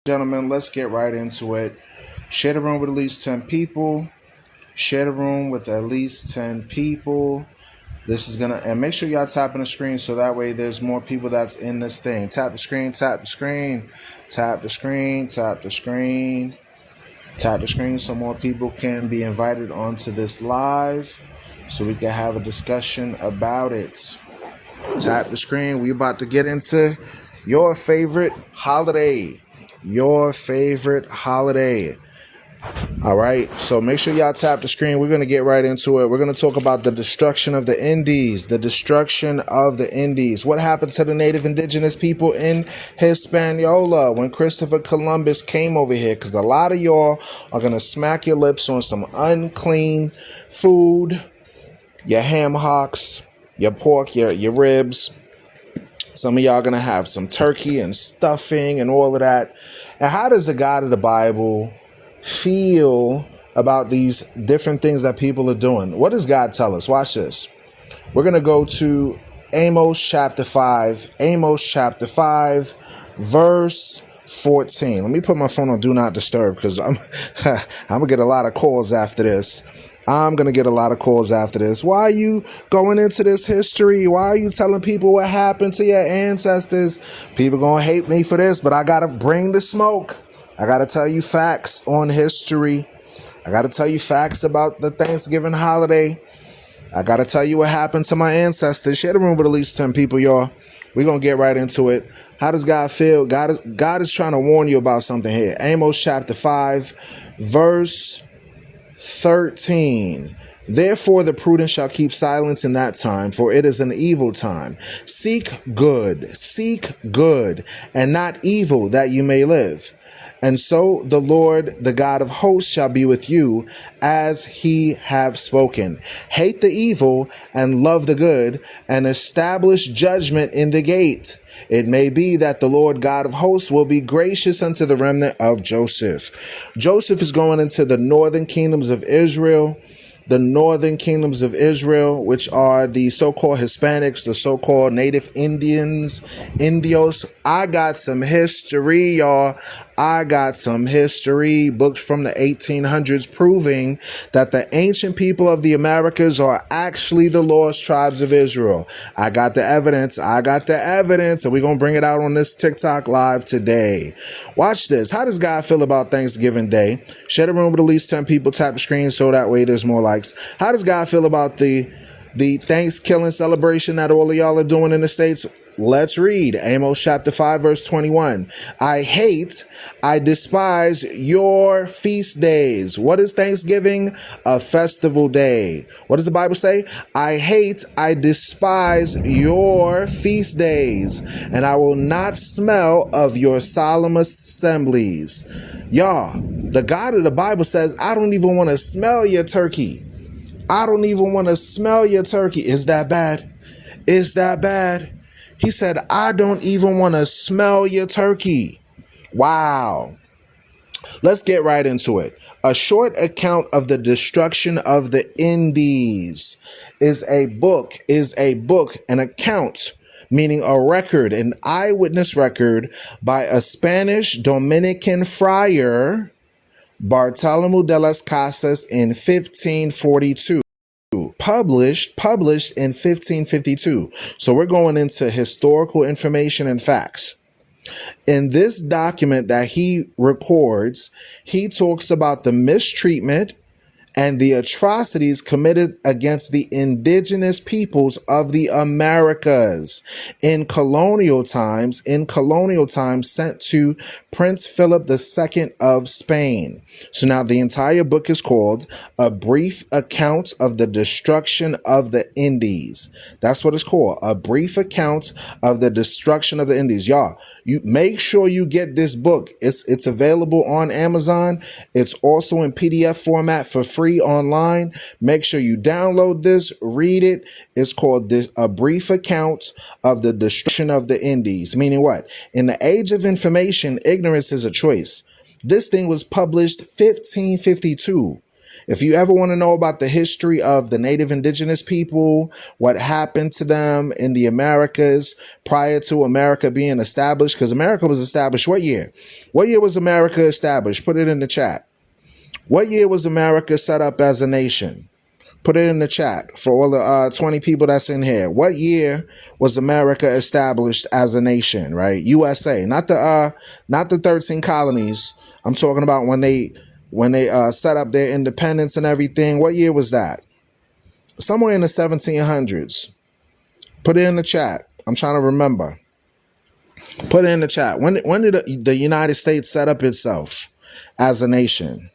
Gentlemen, let's get right into it. Share the room with at least 10 people. Share the room with at least 10 people. This is gonna, and make sure y'all tapping the screen so that way there's more people that's in this thing. Tap the screen, tap the screen, tap the screen, tap the screen, tap the screen so more people can be invited onto this live so we can have a discussion about it. Tap the screen. We about to get into your favorite holiday. Your favorite holiday. All right, so make sure y'all tap the screen. We're going to get right into it. We're going to talk about the destruction of the Indies. The destruction of the Indies. What happened to the native indigenous people in Hispaniola when Christopher Columbus came over here? Because a lot of y'all are going to smack your lips on some unclean food, your ham hocks, your pork, your ribs. Some of y'all going to have some turkey and stuffing and all of that. And how does the God of the Bible feel about these different things that people are doing? What does God tell us? Watch this. We're going to go to Amos chapter 5. Amos chapter 5, verse 14. Let me put my phone on Do Not Disturb because I'm going to get a lot of calls after this. Why are you going into this history? Why are you telling people what happened to your ancestors? People gonna hate me for this, but I gotta bring the smoke. I gotta tell you facts on history. I gotta tell you facts about the Thanksgiving holiday. I gotta tell you what happened to my ancestors. Share the room with at least 10 people, y'all. We're gonna get right into it. How does God feel? God is trying to warn you about something here. Amos chapter 5, verse 13. Therefore the prudent shall keep silence in that time, for it is an evil time. Seek good, and not evil, that you may live. And so the Lord, the God of hosts, shall be with you, as he have spoken. Hate the evil and love the good, and establish judgment in the gate. It may be that the Lord God of hosts will be gracious unto the remnant of Joseph. Joseph is going into the northern kingdoms of Israel. The northern kingdoms of Israel, which are the so-called Hispanics, the so-called native Indians, Indios. I got some history, y'all. I got some history, books from the 1800s proving that the ancient people of the Americas are actually the lost tribes of Israel. I got the evidence, and we're going to bring it out on this TikTok live today. Watch this. How does God feel about Thanksgiving Day? Share the room with at least 10 people. Tap the screen so that way there's more likes. How does God feel about the Thanksgiving celebration that all of y'all are doing in the States? Let's read Amos chapter 5, verse 21. I despise your feast days. What is Thanksgiving? A festival day. What does the Bible say? I despise your feast days, and I will not smell of your solemn assemblies. Y'all, the God of the Bible says, I don't even want to smell your turkey. I don't even want to smell your turkey. Is that bad? Is that bad? He said, I don't even want to smell your turkey. Wow. Let's get right into it. A short account of the destruction of the Indies is a book, an account, meaning a record, an eyewitness record by a Spanish Dominican friar, Bartolomé de las Casas, in 1542. Published in 1552. So we're going into historical information and facts. In this document that he records, he talks about the mistreatment and the atrocities committed against the indigenous peoples of the Americas in colonial times sent to Prince Philip II of Spain. So now the entire book is called A Brief Account of the Destruction of the Indies. That's what it's called. A Brief Account of the Destruction of the Indies. Y'all, you make sure you get this book. It's available on Amazon. It's also in PDF format for free online. Make sure you download this, read it. It's called A Brief Account of the Destruction of the Indies. Meaning what? In the age of information, ignorance is a choice. This thing was published 1552. If you ever want to know about the history of the native indigenous people, what happened to them in the Americas prior to America being established, because America was established what year? What year was America established? Put it in the chat. What year was America set up as a nation? Put it in the chat for all the 20 people that's in here. What year was America established as a nation, right? USA, not the 13 colonies. I'm talking about when they set up their independence and everything. What year was that? Somewhere in the 1700s. Put it in the chat. I'm trying to remember. Put it in the chat. When did the United States set up itself as a nation?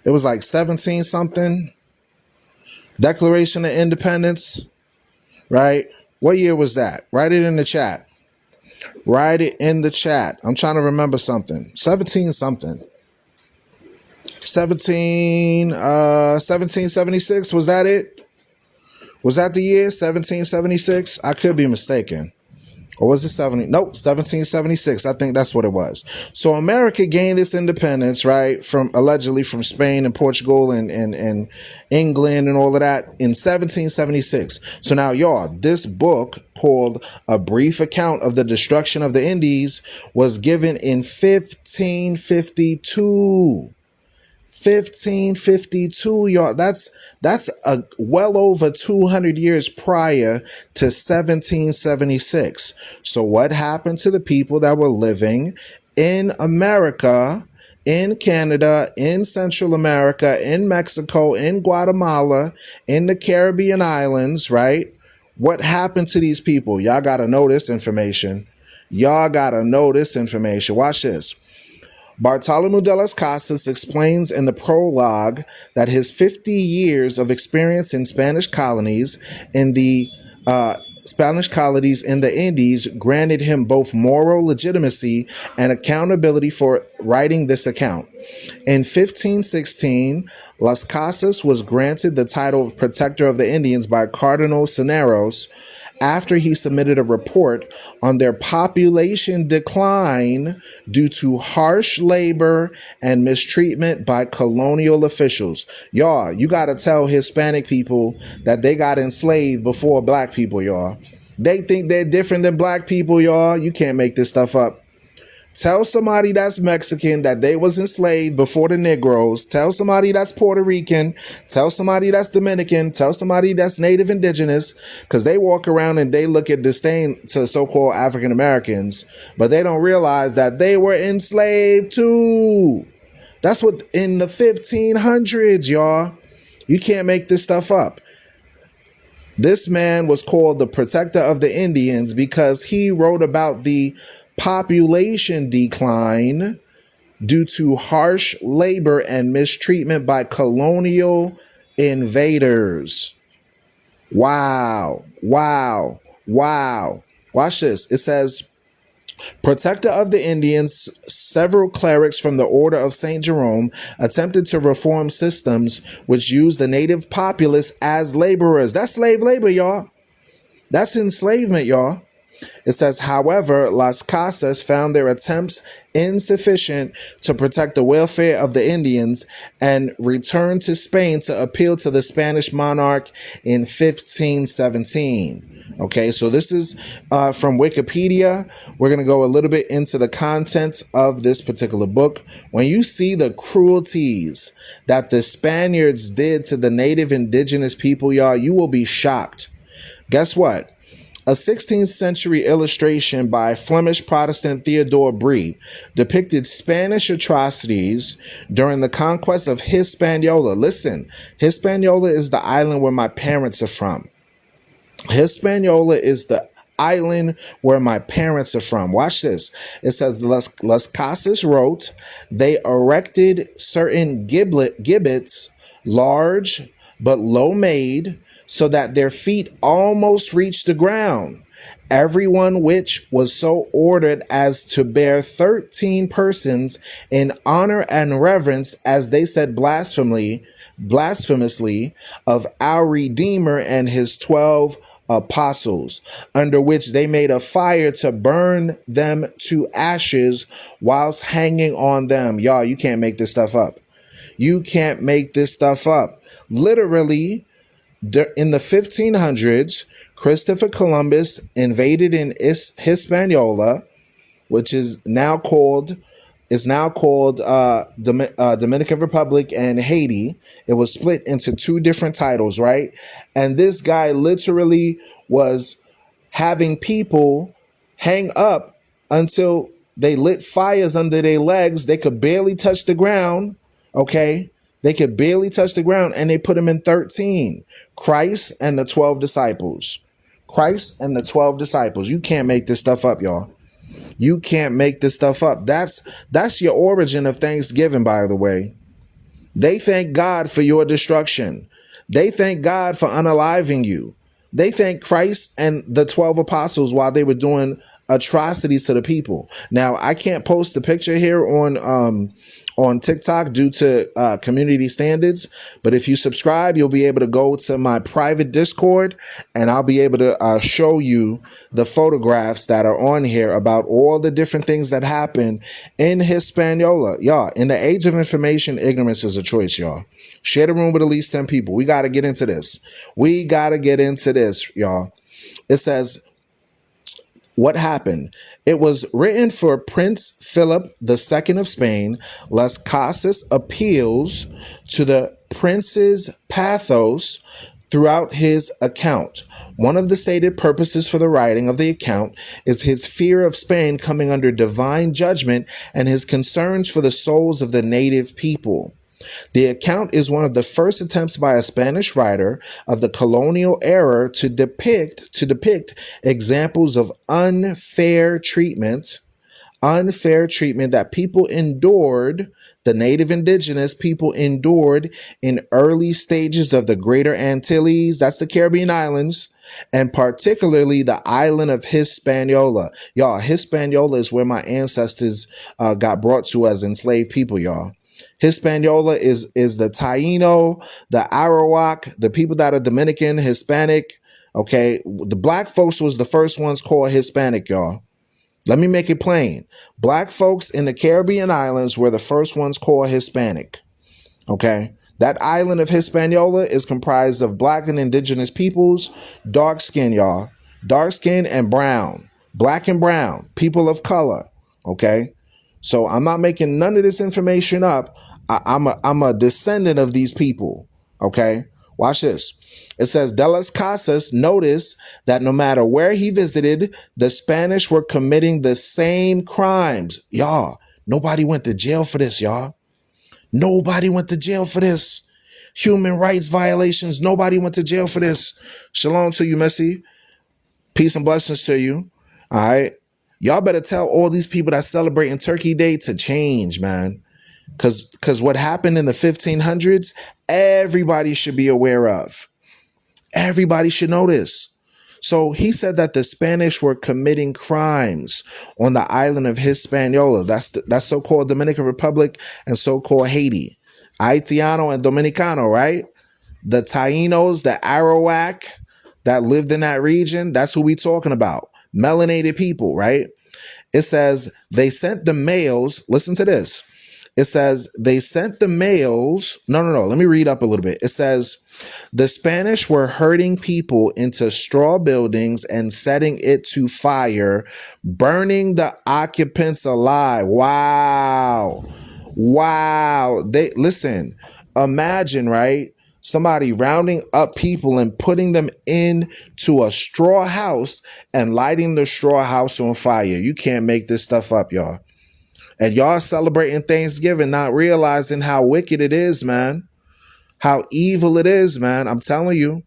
It was like 17 something. Declaration of Independence, right? What year was that? Write it in the chat. Write it in the chat. I'm trying to remember something. 17 something. 1776, was that it? Was that the year? 1776? I could be mistaken. Or was it 70? Nope, 1776. I think that's what it was. So America gained its independence, right, allegedly from Spain and Portugal and England and all of that in 1776. So now, y'all, this book called A Brief Account of the Destruction of the Indies was given in 1552. 1552, y'all. That's a well over 200 years prior to 1776. So what happened to the people that were living in America, in Canada, in Central America, in Mexico, in Guatemala, in the Caribbean islands, right? What happened to these people? Y'all got to know this information. Y'all got to know this information. Watch this. Bartolomé de las Casas explains in the prologue that his 50 years of experience in Spanish colonies in the Indies granted him both moral legitimacy and accountability for writing this account. In 1516, Las Casas was granted the title of Protector of the Indians by Cardinal Cisneros after he submitted a report on their population decline due to harsh labor and mistreatment by colonial officials. Y'all, you got to tell Hispanic people that they got enslaved before black people, y'all. They think they're different than black people, y'all. You can't make this stuff up. Tell somebody that's Mexican that they was enslaved before the Negroes. Tell somebody that's Puerto Rican. Tell somebody that's Dominican. Tell somebody that's Native Indigenous, because they walk around and they look at disdain to so-called African Americans, but they don't realize that they were enslaved too. That's what in the 1500s, y'all. You can't make this stuff up. This man was called the Protector of the Indians because he wrote about the population decline due to harsh labor and mistreatment by colonial invaders. Wow. Wow. Wow. Watch this. It says, Protector of the Indians, several clerics from the Order of St. Jerome attempted to reform systems which used the native populace as laborers. That's slave labor, y'all. That's enslavement, y'all. It says, however, Las Casas found their attempts insufficient to protect the welfare of the Indians and returned to Spain to appeal to the Spanish monarch in 1517. Okay, so this is from Wikipedia. We're going to go a little bit into the contents of this particular book. When you see the cruelties that the Spaniards did to the native indigenous people, y'all, you will be shocked. Guess what? A 16th century illustration by Flemish Protestant Theodore Brie depicted Spanish atrocities during the conquest of Hispaniola. Listen, Hispaniola is the island where my parents are from. Hispaniola is the island where my parents are from. Watch this. It says Las Casas wrote, they erected certain gibbets, large but low made, so that their feet almost reached the ground. Everyone which was so ordered as to bear 13 persons in honor and reverence, as they said blasphemously, of our Redeemer and his 12 apostles, under which they made a fire to burn them to ashes whilst hanging on them. Y'all, you can't make this stuff up. You can't make this stuff up. Literally, in the 1500s, Christopher Columbus invaded in Hispaniola, which is now called Dominican Republic and Haiti. It was split into two different titles, right? And this guy literally was having people hang up until they lit fires under their legs. They could barely touch the ground. Okay. They could barely touch the ground, and they put them in 13. Christ and the 12 disciples. Christ and the 12 disciples. You can't make this stuff up, y'all. You can't make this stuff up. That's your origin of Thanksgiving, by the way. They thank God for your destruction. They thank God for unaliving you. They thank Christ and the 12 apostles while they were doing atrocities to the people. Now, I can't post the picture here on TikTok due to community standards, but if you subscribe, you'll be able to go to my private Discord, and I'll be able to show you the photographs that are on here about all the different things that happen in Hispaniola. Y'all, in the age of information, ignorance is a choice, y'all. Share the room with at least 10 people. We got to get into this. We got to get into this, y'all. It says, what happened? It was written for Prince Philip II of Spain. Las Casas appeals to the prince's pathos throughout his account. One of the stated purposes for the writing of the account is his fear of Spain coming under divine judgment and his concerns for the souls of the native people. The account is one of the first attempts by a Spanish writer of the colonial era to depict examples of unfair treatment that people endured, the native indigenous people endured in early stages of the Greater Antilles, that's the Caribbean islands, and particularly the island of Hispaniola. Y'all, Hispaniola is where my ancestors got brought to as enslaved people, y'all. Hispaniola is the Taino, the Arawak, the people that are Dominican, Hispanic. Okay, the black folks was the first ones called Hispanic, y'all. Let me make it plain. Black folks in the Caribbean islands were the first ones called Hispanic. Okay, that island of Hispaniola is comprised of black and indigenous peoples, dark skin, y'all, dark skin and brown, black and brown, people of color. Okay. So I'm not making none of this information up. I'm a descendant of these people. Okay. Watch this. It says, De las Casas noticed that no matter where he visited, the Spanish were committing the same crimes. Y'all, nobody went to jail for this, y'all. Nobody went to jail for this. Human rights violations. Nobody went to jail for this. Shalom to you, Messi. Peace and blessings to you. All right. Y'all better tell all these people that celebrating Turkey Day to change, man. Because what happened in the 1500s, everybody should be aware of. Everybody should know this. So he said that the Spanish were committing crimes on the island of Hispaniola. That's so-called Dominican Republic and so-called Haiti. Haitiano and Dominicano, right? The Tainos, the Arawak that lived in that region, that's who we talking about. Melanated people, right? It says they sent the males. Listen to this. It says they sent the males. No. Let me read up a little bit. It says the Spanish were herding people into straw buildings and setting it to fire, burning the occupants alive. Wow. Listen, imagine, right? Somebody rounding up people and putting them into a straw house and lighting the straw house on fire. You can't make this stuff up, y'all. And y'all celebrating Thanksgiving, not realizing how wicked it is, man. How evil it is, man. I'm telling you.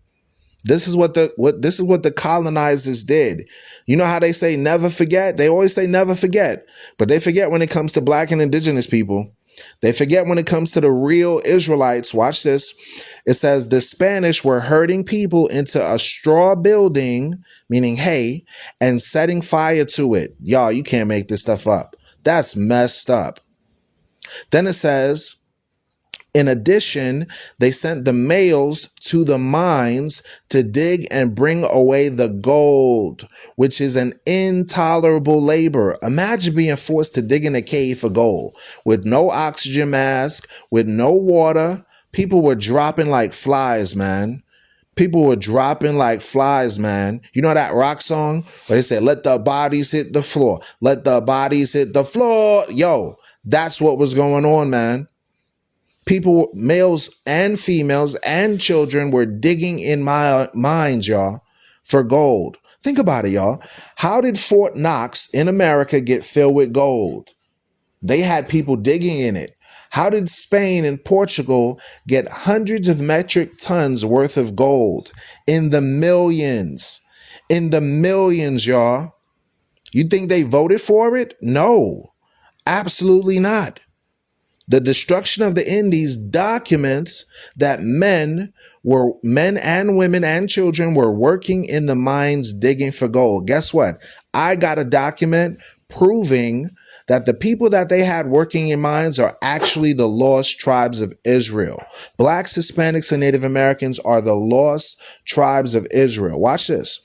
This is what the colonizers did. You know how they say never forget? They always say never forget. But they forget when it comes to black and indigenous people. They forget when it comes to the real Israelites. Watch this. It says the Spanish were herding people into a straw building, meaning hay, and setting fire to it. Y'all, you can't make this stuff up. That's messed up. Then it says In addition, they sent the males to the mines to dig and bring away the gold, which is an intolerable labor. Imagine being forced to dig in a cave for gold with no oxygen mask, with no water. People were dropping like flies, man. People were dropping like flies, man. You know that rock song where they said, let the bodies hit the floor. Let the bodies hit the floor. Yo, that's what was going on, man. People, males and females and children were digging in my mines, y'all, for gold. Think about it, y'all. How did Fort Knox in America get filled with gold? They had people digging in it. How did Spain and Portugal get hundreds of metric tons worth of gold? In the millions. In the millions, y'all. You think they voted for it? No, absolutely not. The destruction of the Indies documents that men and women and children were working in the mines digging for gold. Guess what? I got a document proving that the people that they had working in mines are actually the lost tribes of Israel. Blacks, Hispanics, and Native Americans are the lost tribes of Israel. Watch this.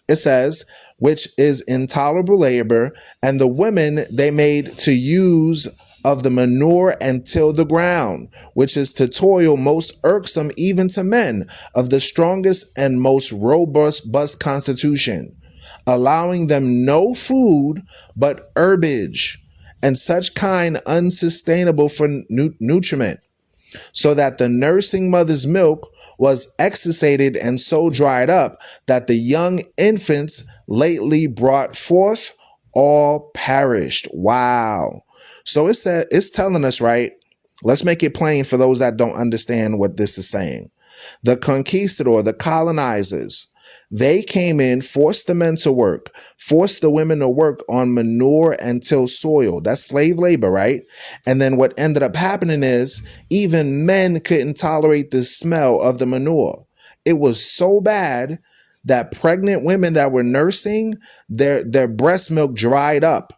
It says, which is intolerable labor, and the women they made to use of the manure and till the ground, which is to toil most irksome even to men of the strongest and most robust constitution, allowing them no food but herbage, and such kind unsustainable for nutriment, so that the nursing mother's milk was exudated and so dried up that the young infants lately brought forth all perished. Wow. So it's telling us, right? Let's make it plain for those that don't understand what this is saying. The conquistador, the colonizers, they came in, forced the men to work, forced the women to work on manure and till soil. That's slave labor, right? And then what ended up happening is even men couldn't tolerate the smell of the manure. It was so bad that pregnant women that were nursing, their breast milk dried up.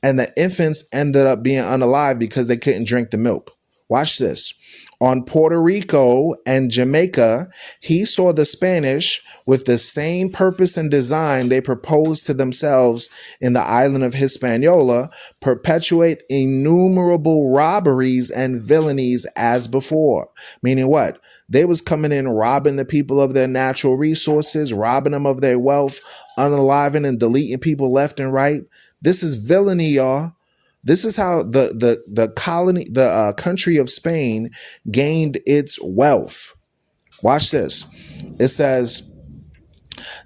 And the infants ended up being unalive because they couldn't drink the milk. Watch this. On Puerto Rico and Jamaica, he saw the Spanish with the same purpose and design they proposed to themselves in the island of Hispaniola, perpetuate innumerable robberies and villainies as before. Meaning what? They was coming in robbing the people of their natural resources, robbing them of their wealth, unaliving and deleting people left and right. This is villainy, y'all. This is how the country of Spain gained its wealth. Watch this. It says,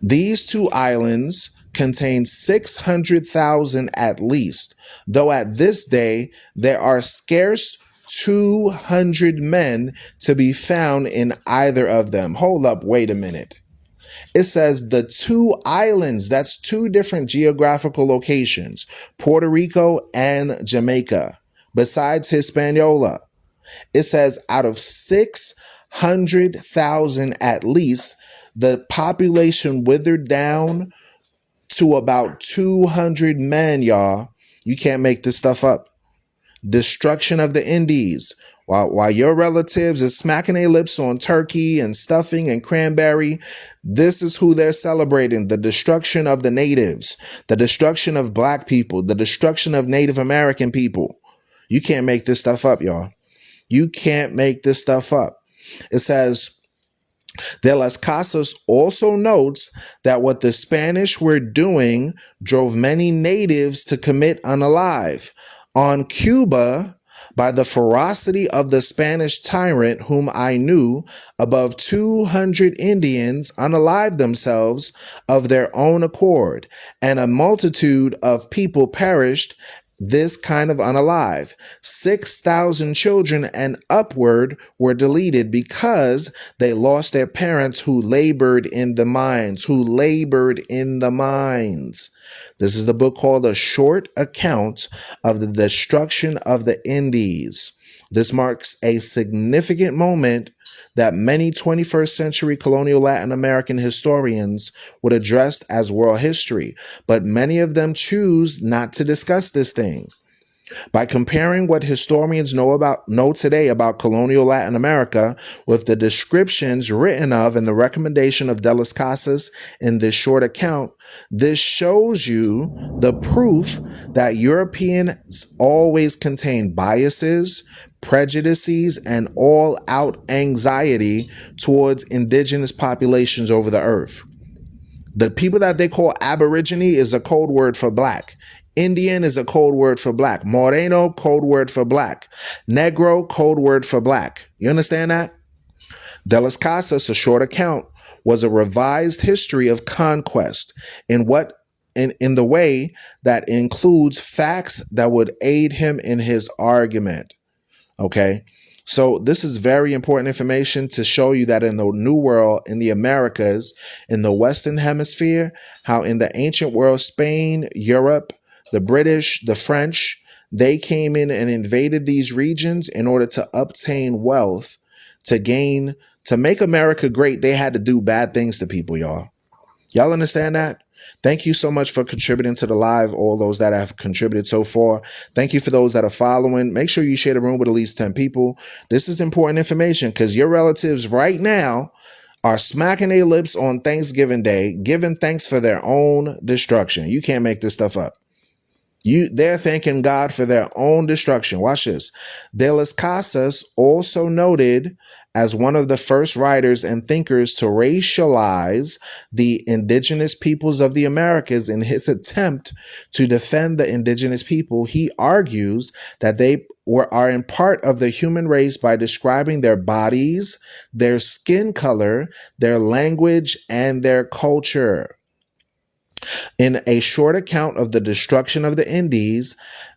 these two islands contain 600,000 at least, though at this day there are scarce 200 men to be found in either of them. Hold up, wait a minute. It says the two islands, that's two different geographical locations, Puerto Rico and Jamaica, besides Hispaniola. It says out of 600,000 at least, the population withered down to about 200 men, y'all. You can't make this stuff up. Destruction of the Indies. While your relatives are smacking their lips on turkey and stuffing and cranberry, this is who they're celebrating. The destruction of the natives, the destruction of black people, the destruction of Native American people. You can't make this stuff up, y'all. You can't make this stuff up. It says, De las Casas also notes that what the Spanish were doing drove many natives to commit unalive. On Cuba, by the ferocity of the Spanish tyrant whom I knew, above 200 Indians unalived themselves of their own accord, and a multitude of people perished this kind of unalive. 6,000 children and upward were deleted because they lost their parents who labored in the mines, This is the book called A Short Account of the Destruction of the Indies. This marks a significant moment that many 21st century colonial Latin American historians would address as world history, but many of them choose not to discuss this thing. By comparing what historians know today about colonial Latin America with the descriptions written of and the recommendation of De las Casas in this short account, this shows you the proof that Europeans always contain biases, prejudices, and all-out anxiety towards indigenous populations over the earth. The people that they call Aborigine is a code word for black. Indian is a code word for black. Moreno, code word for black. Negro, code word for black. You understand that? De las Casas, a short account, was a revised history of conquest in the way that includes facts that would aid him in his argument. Okay. So this is very important information to show you that in the New World, in the Americas, in the Western Hemisphere, how in the ancient world, Spain, Europe, the British, the French, they came in and invaded these regions in order to obtain wealth, to make America great. They had to do bad things to people, y'all. Y'all understand that? Thank you so much for contributing to the live, all those that have contributed so far. Thank you for those that are following. Make sure you share the room with at least 10 people. This is important information because your relatives right now are smacking their lips on Thanksgiving Day, giving thanks for their own destruction. You can't make this stuff up. They're thanking God for their own destruction. Watch this. De las Casas also noted as one of the first writers and thinkers to racialize the indigenous peoples of the Americas. In his attempt to defend the indigenous people, he argues that they are in part of the human race by describing their bodies, their skin color, their language, and their culture. In a short account of the destruction of the Indies,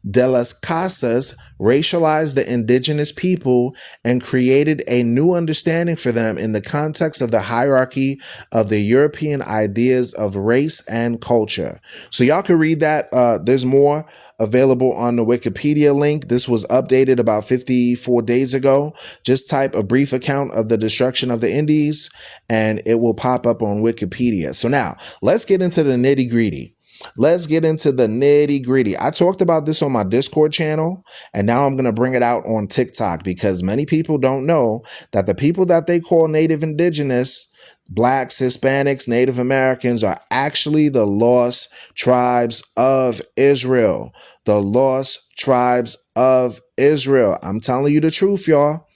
De las Casas racialized the indigenous people and created a new understanding for them in the context of the hierarchy of the European ideas of race and culture. So y'all can read that. There's more available on the Wikipedia link. This was updated about 54 days ago. Just type a brief account of the destruction of the Indies and it will pop up on Wikipedia. So now let's get into the nitty gritty. Let's get into the nitty gritty. I talked about this on my Discord channel, and now I'm going to bring it out on TikTok because many people don't know that the people that they call Native Indigenous, Blacks, Hispanics, Native Americans, are actually the lost tribes of Israel. The lost tribes of Israel. I'm telling you the truth, y'all.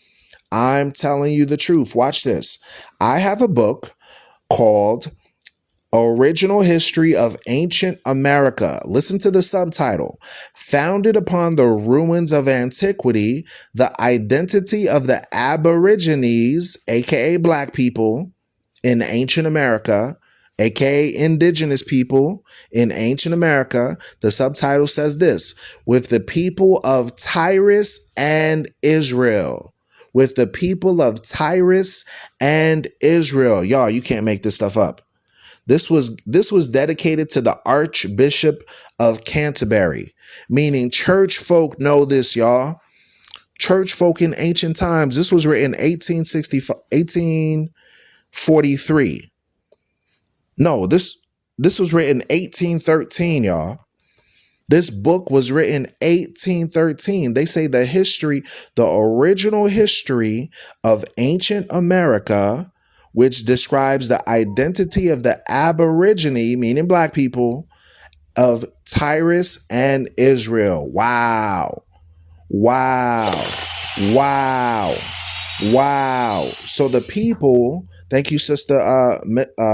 I'm telling you the truth. Watch this. I have a book called Original History of Ancient America. Listen to the subtitle. Founded upon the ruins of antiquity, the identity of the Aborigines, aka Black people, in ancient America, aka indigenous people in ancient America. The subtitle says this: with the people of Tyrus and Israel. With the people of Tyrus and Israel. Y'all, you can't make this stuff up. This was dedicated to the Archbishop of Canterbury, meaning church folk know this, y'all. Church folk in ancient times. This was written 1843. No, this was written 1813, y'all. This book was written 1813. They say the original history of ancient America, which describes the identity of the Aborigine, meaning Black people, of Tyrus and Israel. Wow. Wow. Wow. Wow. So the people, thank you, Sister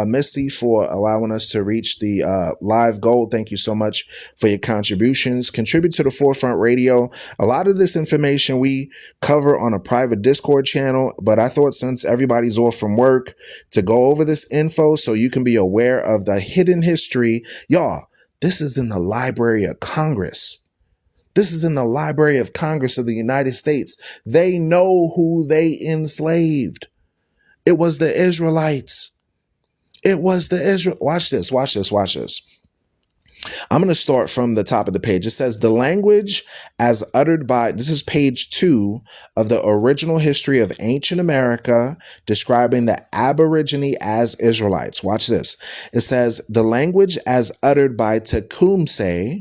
Missy, for allowing us to reach the live goal. Thank you so much for your contributions. Contribute to the Forefront Radio. A lot of this information we cover on a private Discord channel, but I thought since everybody's off from work to go over this info so you can be aware of the hidden history. Y'all, this is in the Library of Congress. This is in the Library of Congress of the United States. They know who they enslaved. It was the Israelites. It was the Israel. Watch this, watch this, watch this. I'm going to start from the top of the page. It says the language as uttered by, this is page 2 of the Original History of Ancient America, describing the Aborigine as Israelites. Watch this. It says the language as uttered by Tecumseh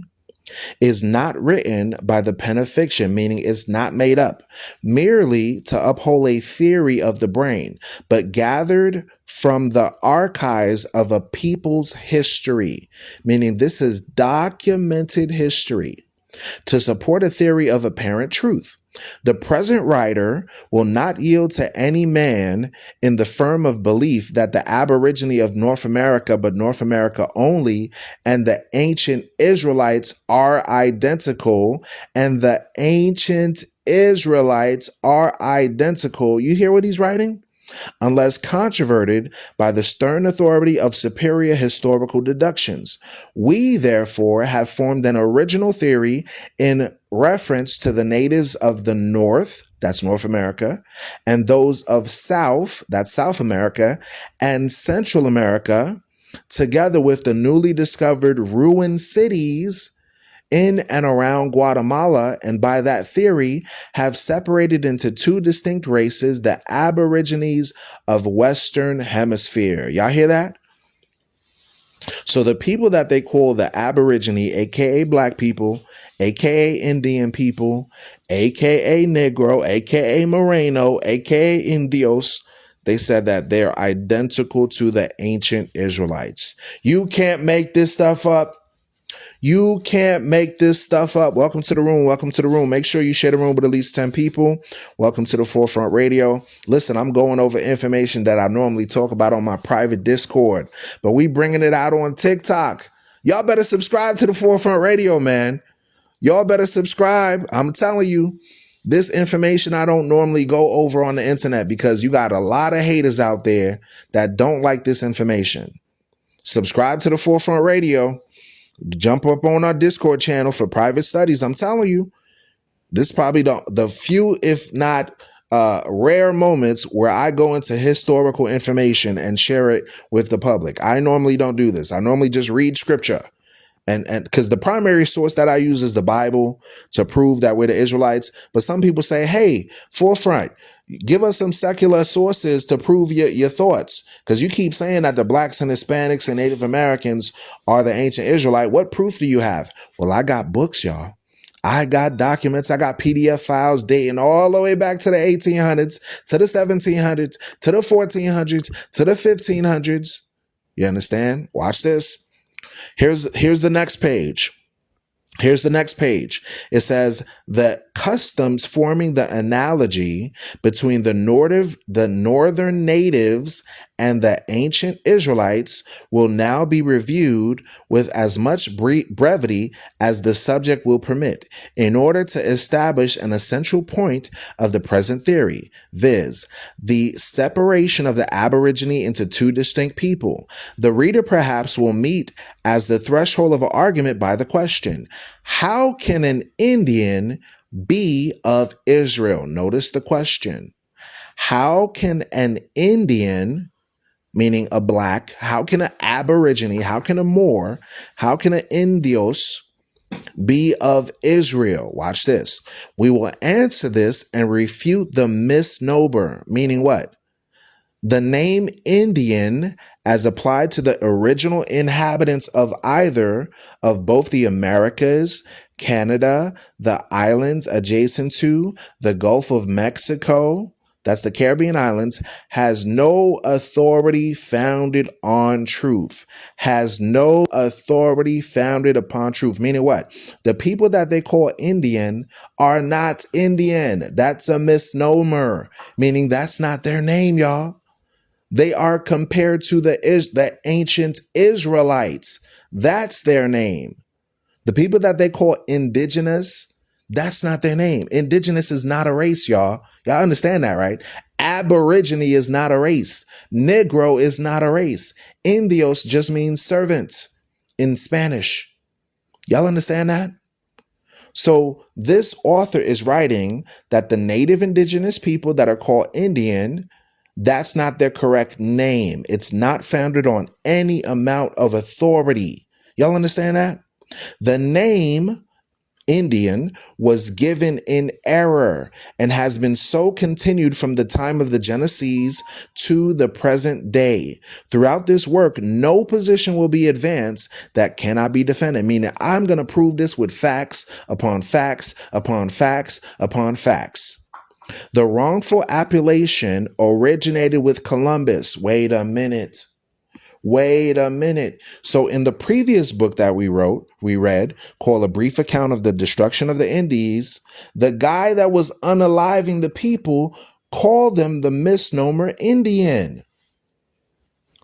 is not written by the pen of fiction, meaning it's not made up, merely to uphold a theory of the brain, but gathered from the archives of a people's history, meaning this is documented history to support a theory of apparent truth. The present writer will not yield to any man in the firm of belief that the Aborigine of North America, but North America only, and the ancient Israelites are identical, and the ancient Israelites are identical. You hear what he's writing? Unless controverted by the stern authority of superior historical deductions. We, therefore, have formed an original theory in reference to the natives of the North, that's North America, and those of South, that's South America, and Central America, together with the newly discovered ruined cities in and around Guatemala, and by that theory have separated into two distinct races, the Aborigines of Western Hemisphere. Y'all hear that? So the people that they call the Aborigine, aka black people, aka Indian people, aka Negro, aka Moreno, aka Indios, they said that they're identical to the ancient Israelites. You can't make this stuff up. You can't make this stuff up. Welcome to the room. Welcome to the room. Make sure you share the room with at least 10 people. Welcome to the Forefront Radio. Listen, I'm going over information that I normally talk about on my private Discord, but we bringing it out on TikTok. Y'all better subscribe to the Forefront Radio, man. Y'all better subscribe. I'm telling you, this information I don't normally go over on the internet because you got a lot of haters out there that don't like this information. Subscribe to the Forefront Radio. Jump up on our Discord channel for private studies. I'm telling you, this is probably the few, if not rare moments where I go into historical information and share it with the public. I normally don't do this. I normally just read scripture. And because the primary source that I use is the Bible to prove that we're the Israelites. But some people say, hey, Forefront, give us some secular sources to prove your thoughts. Because you keep saying that the blacks and Hispanics and Native Americans are the ancient Israelite. What proof do you have? Well, I got books, y'all. I got documents. I got PDF files dating all the way back to the 1800s, to the 1700s, to the 1400s, to the 1500s. You understand? Watch this. Here's the next page. Here's the next page. It says the customs forming the analogy between the northern natives and the ancient Israelites will now be reviewed with as much brevity as the subject will permit in order to establish an essential point of the present theory, viz., the separation of the Aborigine into two distinct people. The reader perhaps will meet as the threshold of an argument by the question, how can an Indian be of Israel? Notice the question. How can an Indian, meaning a black, how can an Aborigine, how can a Moor, how can an Indios be of Israel? Watch this. We will answer this and refute the misnomer, meaning what? The name Indian, as applied to the original inhabitants of either of both the Americas, Canada, the islands adjacent to the Gulf of Mexico, that's the Caribbean islands, has no authority founded on truth. Has no authority founded upon truth. Meaning what? The people that they call Indian are not Indian. That's a misnomer. Meaning that's not their name, y'all. They are compared to the ancient Israelites. That's their name. The people that they call indigenous, that's not their name. Indigenous is not a race, y'all. Y'all understand that, right? Aborigine is not a race. Negro is not a race. Indios just means servant in Spanish. Y'all understand that? So this author is writing that the native indigenous people that are called Indian, that's not their correct name. It's not founded on any amount of authority. Y'all understand that? The name Indian was given in error and has been so continued from the time of the Genesis to the present day. Throughout this work, no position will be advanced that cannot be defended, meaning I'm going to prove this with facts upon facts upon facts upon facts. The wrongful appellation originated with Columbus. Wait a minute. So in the previous book that we read, called A Brief Account of the Destruction of the Indies, the guy that was unaliving the people called them the misnomer Indian.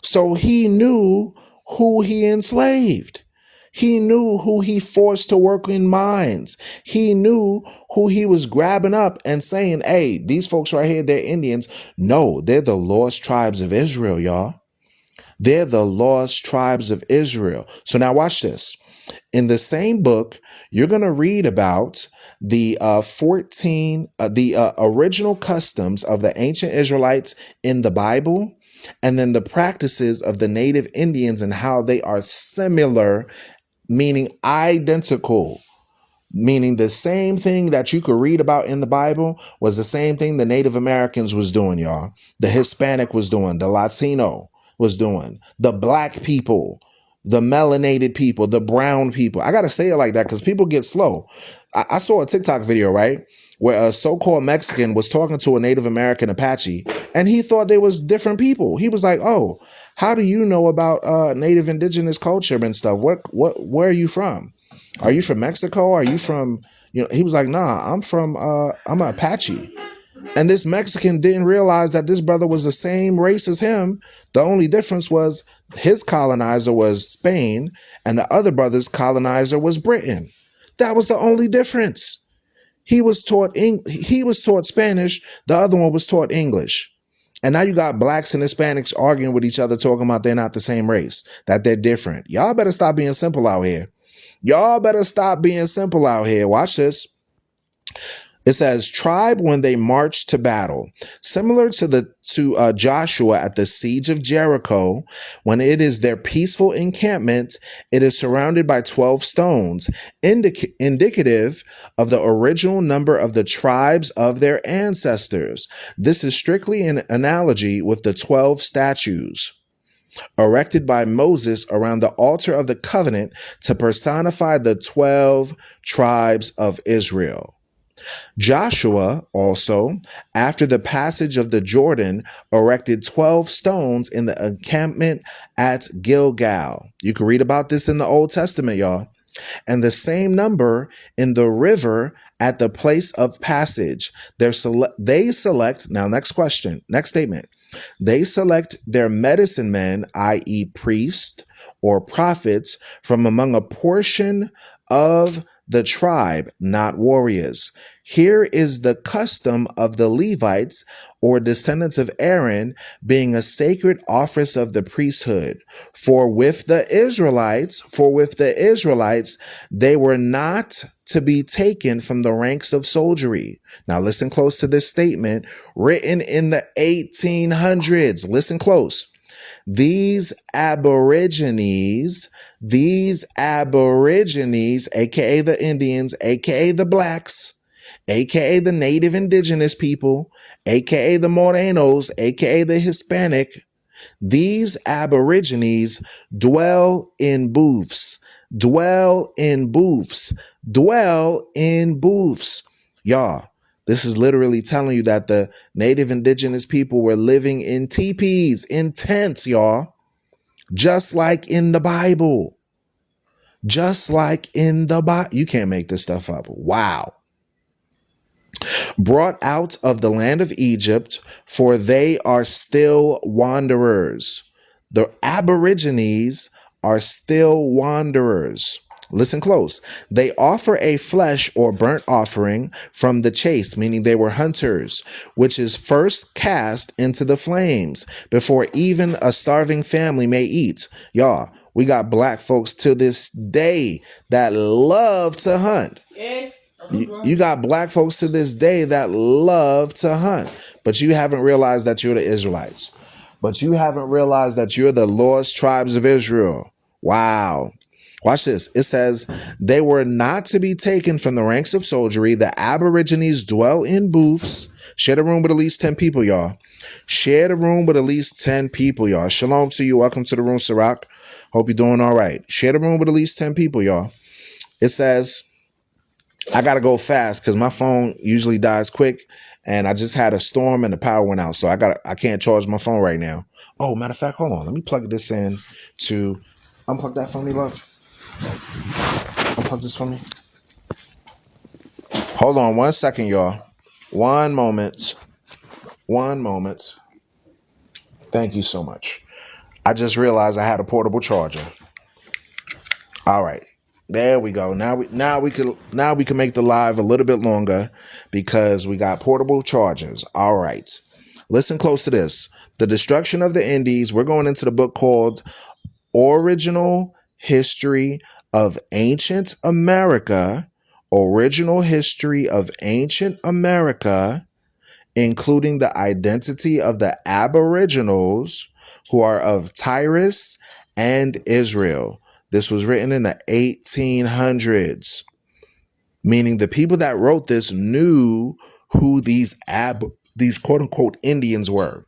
So he knew who he enslaved. He knew who he forced to work in mines. He knew who he was grabbing up and saying, hey, these folks right here, they're Indians. No, they're the lost tribes of Israel, y'all. They're the lost tribes of Israel. So now watch this. In the same book, you're going to read about the original customs of the ancient Israelites in the Bible, and then the practices of the native Indians and how they are similar, meaning identical. Meaning the same thing that you could read about in the Bible was the same thing the Native Americans was doing, y'all. The Hispanic was doing, the Latino was doing, the black people, the melanated people, the brown people. I got to say it like that because people get slow. I saw a TikTok video, right, where a so-called Mexican was talking to a Native American Apache, and he thought they was different people. He was like, oh, how do you know about Native indigenous culture and stuff? Where are you from? Are you from Mexico? Are you from, he was like, nah, I'm an Apache. And this Mexican didn't realize that this brother was the same race as him. The only difference was his colonizer was Spain and the other brother's colonizer was Britain. That was the only difference. He was taught Spanish. The other one was taught English. And now you got blacks and Hispanics arguing with each other, talking about they're not the same race, that they're different. Y'all better stop being simple out here. Watch this. It says, tribe when they march to battle. Similar to Joshua at the siege of Jericho, when it is their peaceful encampment, it is surrounded by 12 stones, indicative of the original number of the tribes of their ancestors. This is strictly an analogy with the 12 statues erected by Moses around the altar of the covenant to personify the 12 tribes of Israel. Joshua also, after the passage of the Jordan, erected 12 stones in the encampment at Gilgal. You can read about this in the Old Testament, y'all. And the same number in the river at the place of passage. They select, now next statement. They select their medicine men, i.e. priests or prophets, from among a portion of the tribe, not warriors. Here is the custom of the Levites, or descendants of Aaron, being a sacred office of the priesthood. For with the Israelites, they were not to be taken from the ranks of soldiery. Now listen close to this statement written in the 1800s. Listen close. These Aborigines, aka the Indians, aka the blacks, aka the native indigenous people, aka the Morenos, aka the Hispanic, these Aborigines dwell in booths. Y'all, this is literally telling you that the native indigenous people were living in teepees, in tents, y'all. Just like in the Bible. You can't make this stuff up. Wow. Brought out of the land of Egypt, for they are still wanderers. The Aborigines are still wanderers. Listen close. They offer a flesh or burnt offering from the chase, meaning they were hunters, which is first cast into the flames before even a starving family may eat. Y'all, we got black folks to this day that love to hunt. Yes. You got black folks to this day that love to hunt, but you haven't realized that you're the Israelites. But you haven't realized that you're the lost tribes of Israel. Wow. Watch this. It says, they were not to be taken from the ranks of soldiery. The Aborigines dwell in booths. Share the room with at least 10 people, y'all. Share the room with at least 10 people, y'all. Shalom to you. Welcome to the room, Sirach. Hope you're doing all right. Share the room with at least 10 people, y'all. It says, I got to go fast because my phone usually dies quick. And I just had a storm and the power went out. So I can't charge my phone right now. Oh, matter of fact, hold on. Let me plug this in to unplug that for me, love. Unplug this for me. Hold on 1 second, y'all. One moment. Thank you so much. I just realized I had a portable charger. All right. There we go. Now we can make the live a little bit longer because we got portable chargers. All right. Listen close to this. The destruction of the Indies. We're going into the book called Original History of Ancient America. Original History of Ancient America, including the identity of the Aboriginals who are of Tyrus and Israel. This was written in the 1800s, meaning the people that wrote this knew who these quote unquote Indians were.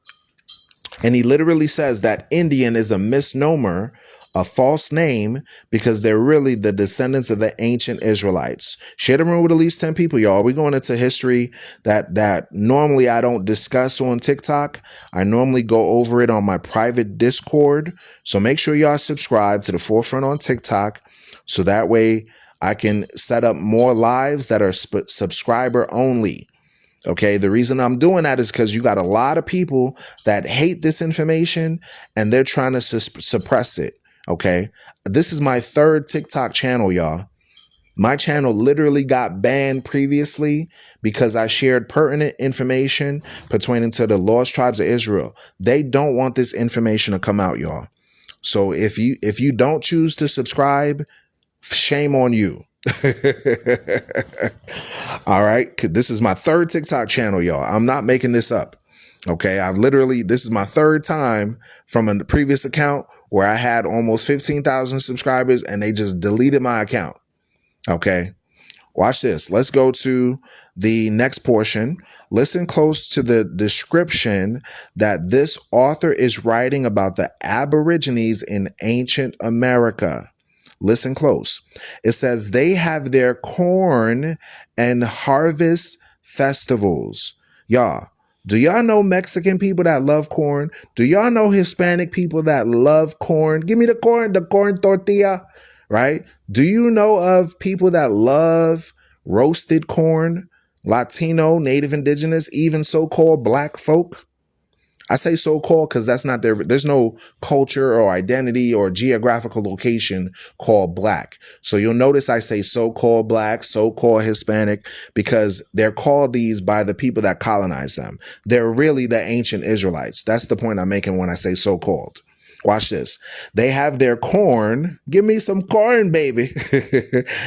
And he literally says that Indian is a misnomer, a false name, because they're really the descendants of the ancient Israelites. Share the room with at least 10 people, y'all. We're going into history that normally I don't discuss on TikTok. I normally go over it on my private Discord. So make sure y'all subscribe to the Forefront on TikTok so that way I can set up more lives that are subscriber only. Okay, the reason I'm doing that is because you got a lot of people that hate this information and they're trying to suppress it. Okay, this is my third TikTok channel, y'all. My channel literally got banned previously because I shared pertinent information pertaining to the lost tribes of Israel. They don't want this information to come out, y'all. So if you don't choose to subscribe, shame on you. All right. This is my third TikTok channel, y'all. I'm not making this up. Okay. This is my third time from a previous account where I had almost 15,000 subscribers and they just deleted my account. Okay. Watch this. Let's go to the next portion. Listen close to the description that this author is writing about the Aborigines in ancient America. Listen close. It says they have their corn and harvest festivals. Y'all, do y'all know Mexican people that love corn? Do y'all know Hispanic people that love corn? Give me the corn tortilla, right? Do you know of people that love roasted corn? Latino, Native Indigenous, even so-called black folk? I say so-called because that's not there's no culture or identity or geographical location called black. So you'll notice I say so-called black, so-called Hispanic, because they're called these by the people that colonized them. They're really the ancient Israelites. That's the point I'm making when I say so-called. Watch this. They have their corn. Give me some corn, baby.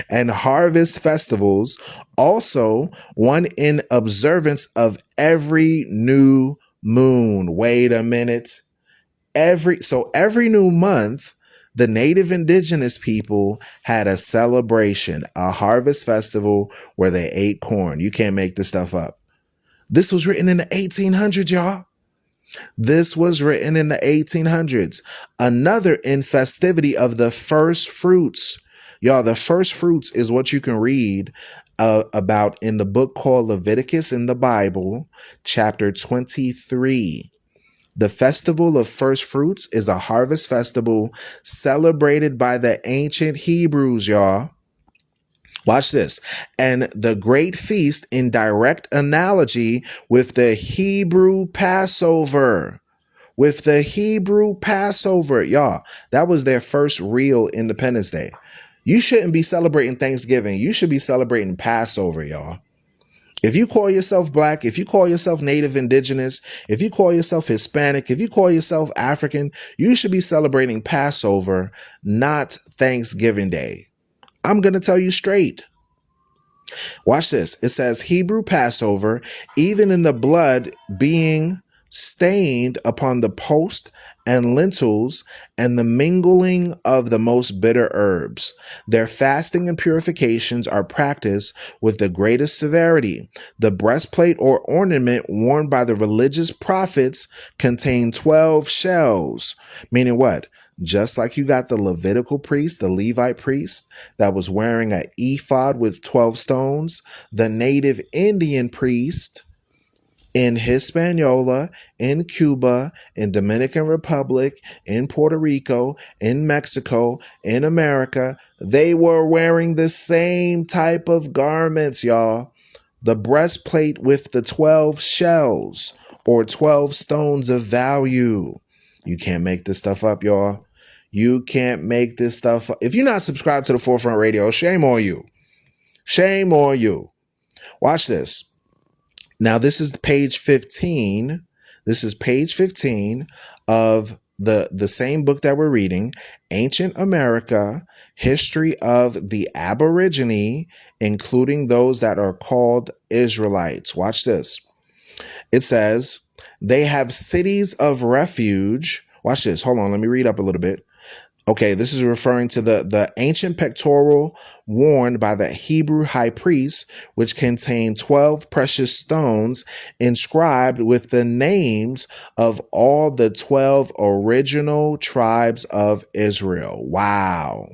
And harvest festivals. Also, one in observance of every new moon. Wait a minute. Every new month, the Native Indigenous people had a celebration, a harvest festival where they ate corn. You can't make this stuff up. This was written in the 1800s, y'all. This was written in the 1800s. Another in festivity of the first fruits. Y'all, the first fruits is what you can read about in the book called Leviticus in the Bible, chapter 23. The festival of first fruits is a harvest festival celebrated by the ancient Hebrews, y'all. Watch this. And the great feast in direct analogy with the Hebrew Passover. With the Hebrew Passover, y'all, that was their first real Independence Day. You shouldn't be celebrating Thanksgiving. You should be celebrating Passover, y'all. If you call yourself black, if you call yourself Native Indigenous, if you call yourself Hispanic, if you call yourself African, you should be celebrating Passover, not Thanksgiving Day. I'm going to tell you straight. Watch this. It says Hebrew Passover, even in the blood being stained upon the post and lentils, and the mingling of the most bitter herbs. Their fasting and purifications are practiced with the greatest severity. The breastplate or ornament worn by the religious prophets contained 12 shells. Meaning what? Just like you got the Levitical priest, the Levite priest, that was wearing an ephod with 12 stones, the native Indian priest in Hispaniola, in Cuba, in Dominican Republic, in Puerto Rico, in Mexico, in America, they were wearing the same type of garments, y'all. The breastplate with the 12 shells or 12 stones of value. You can't make this stuff up, y'all. You can't make this stuff up. If you're not subscribed to the Forefront Radio, shame on you. Shame on you. Watch this. Now, this is page 15. This is page 15 of the same book that we're reading, Ancient America, History of the Aborigine, including those that are called Israelites. Watch this. It says, they have cities of refuge. Watch this. Hold on. Let me read up a little bit. Okay, this is referring to the ancient pectoral worn by the Hebrew high priest, which contained 12 precious stones inscribed with the names of all the 12 original tribes of Israel. Wow.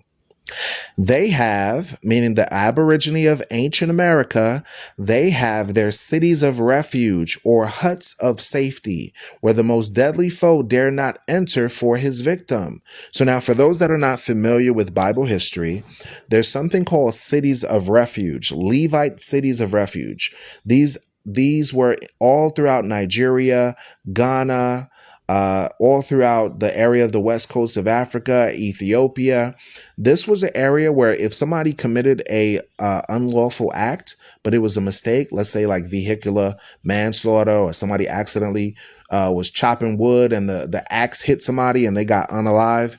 They have, meaning the Aborigine of ancient America, they have their cities of refuge or huts of safety where the most deadly foe dare not enter for his victim. So now for those that are not familiar with Bible history, there's something called cities of refuge, Levite cities of refuge. These were all throughout Nigeria, Ghana, all throughout the area of the west coast of Africa, Ethiopia. This was an area where if somebody committed a unlawful act, but it was a mistake, let's say like vehicular manslaughter, or somebody accidentally was chopping wood and the axe hit somebody and they got unalive.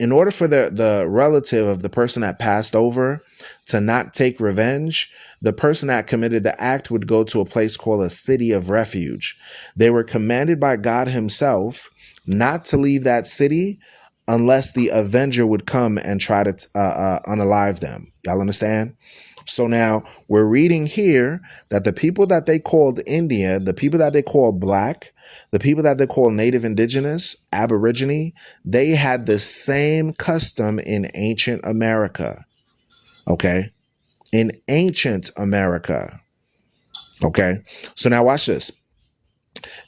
In order for the relative of the person that passed over to not take revenge, the person that committed the act would go to a place called a city of refuge. They were commanded by God himself not to leave that city unless the avenger would come and try to unalive them. Y'all understand? So now we're reading here that the people that they called India, the people that they called black, the people that they call native indigenous, aborigine, they had the same custom in ancient America. Okay. In ancient America. Okay. So now watch this.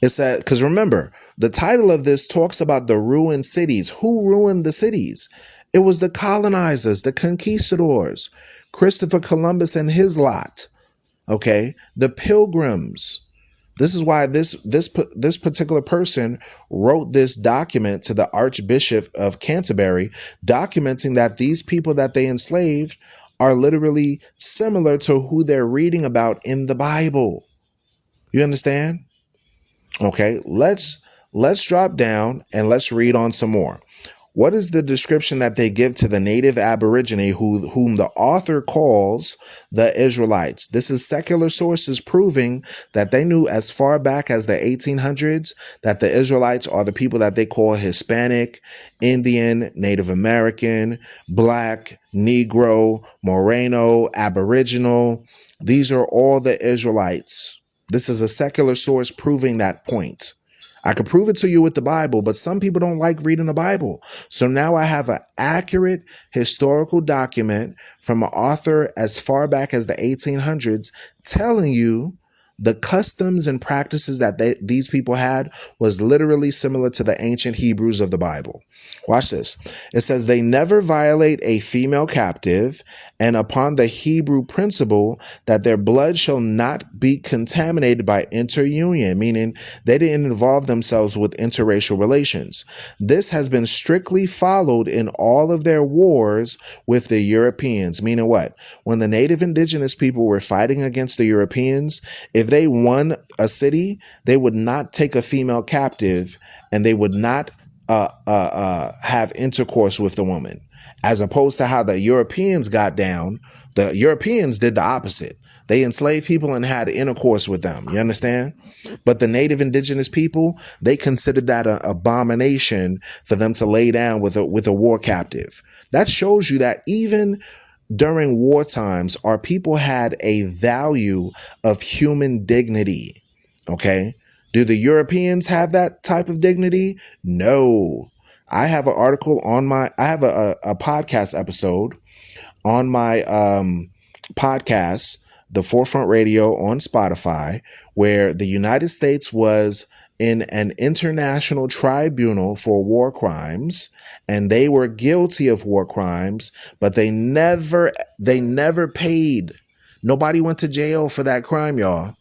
It said, because remember, the title of this talks about the ruined cities. Who ruined the cities? It was the colonizers, the conquistadors, Christopher Columbus and his lot. Okay. The pilgrims. This is why this particular person wrote this document to the Archbishop of Canterbury, documenting that these people that they enslaved are literally similar to who they're reading about in the Bible. You understand? Okay, let's drop down and let's read on some more. What is the description that they give to the native Aborigine whom the author calls the Israelites? This is secular sources proving that they knew as far back as the 1800s that the Israelites are the people that they call Hispanic, Indian, Native American, Black, Negro, Moreno, Aboriginal. These are all the Israelites. This is a secular source proving that point. I could prove it to you with the Bible, but some people don't like reading the Bible. So now I have an accurate historical document from an author as far back as the 1800s telling you the customs and practices that these people had was literally similar to the ancient Hebrews of the Bible. Watch this. It says they never violate a female captive, and upon the Hebrew principle that their blood shall not be contaminated by interunion, meaning they didn't involve themselves with interracial relations. This has been strictly followed in all of their wars with the Europeans, meaning what? When the native indigenous people were fighting against the Europeans, if they won a city, they would not take a female captive and they would not have intercourse with the woman, as opposed to how the Europeans got down. The Europeans did the opposite. They enslaved people and had intercourse with them. You understand? But the native indigenous people, they considered that an abomination for them to lay down with a war captive. That shows you that even during war times, our people had a value of human dignity. Okay. Do the Europeans have that type of dignity? No. I have an article on I have a podcast episode on my podcast, The Forefront Radio on Spotify, where the United States was in an international tribunal for war crimes, and they were guilty of war crimes, but they never paid. Nobody went to jail for that crime, y'all.